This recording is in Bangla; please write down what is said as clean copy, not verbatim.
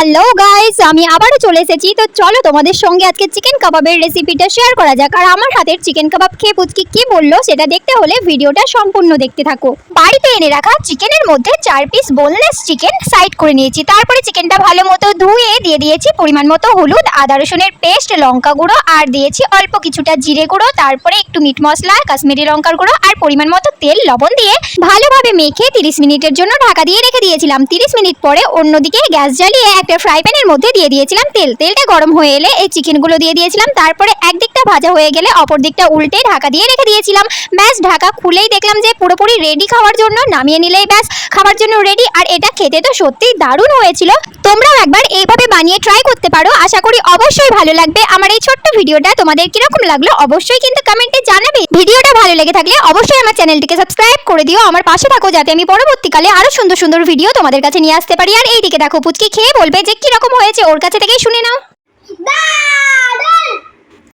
হ্যালো গাইস, আমি আবারও চলে এসেছি। তো চলো তোমাদের সঙ্গে আজকে চিকেন কাবাবের রেসিপিটা শেয়ার করা যাক। আর আমার হাতের চিকেন কাবাব খেয়ে পুচকি কি বললো সেটা দেখতে হলে ভিডিওটা সম্পূর্ণ দেখতে থাকো। বাড়িতে এনে রাখা চিকেনের মধ্যে 4 পিস বোনলেস চিকেন সাইড করে নিয়েছি। তারপরে চিকেনটা ভালো মতো ধুয়ে দিয়ে দিয়েছি পরিমাণ মতো হলুদ, আদা রসুনের পেস্ট, লঙ্কা গুঁড়ো আর দিয়েছি অল্প কিছুটা জিরে গুঁড়ো, তারপরে একটু মিট মশলা, কাশ্মীরি লঙ্কার গুঁড়ো আর পরিমাণ মতো তেল, লবণ দিয়ে ভালোভাবে মেখে 30 মিনিটের জন্য ঢাকা দিয়ে রেখে দিয়েছিলাম। 30 মিনিট পরে অন্যদিকে গ্যাস জ্বালিয়ে একটা ফ্রাই প্যানের মধ্যে দিয়ে দিয়েছিলাম তেলটা গরম হয়ে এলে এই চিকেনগুলো দিয়ে দিয়েছিলাম। তারপরে একদিকটা ভাজা হয়ে গেলে অপর দিকটা উল্টে ঢাকা দিয়ে রেখে দিয়েছিলাম। ব্যাস ঢাকা খুলেই দেখলাম যে পুরোপুরি রেডি খাওয়ার জন্য, নামিয়ে নিলেই ব্যাস খাবার জন্য রেডি। আর এটা খেতে তো সত্যিই দারুণ হয়েছিল। তোমরাও একবার এইভাবে বানিয়ে ট্রাই করতে পারো, আশা করি অবশ্যই ভালো লাগবে। আমার এই ছোট্ট ভিডিওটা তোমাদের কিরকম লাগলো অবশ্যই কিন্তু কমেন্টে জানাবে। ভিডিওটা ভালো লেগে থাকলে অবশ্যই আমার চ্যানেলটিকে সাবস্ক্রাইব করে দিও, আমার পাশে থাকো যাতে আমি পরবর্তীকালে আরো সুন্দর সুন্দর ভিডিও তোমাদের কাছে নিয়ে আসতে পারি। আর এইদিকে দেখো পুচকি খেয়ে বলবে যে কিরকম হয়েছে, ওর কাছে থেকেই শুনে নাও।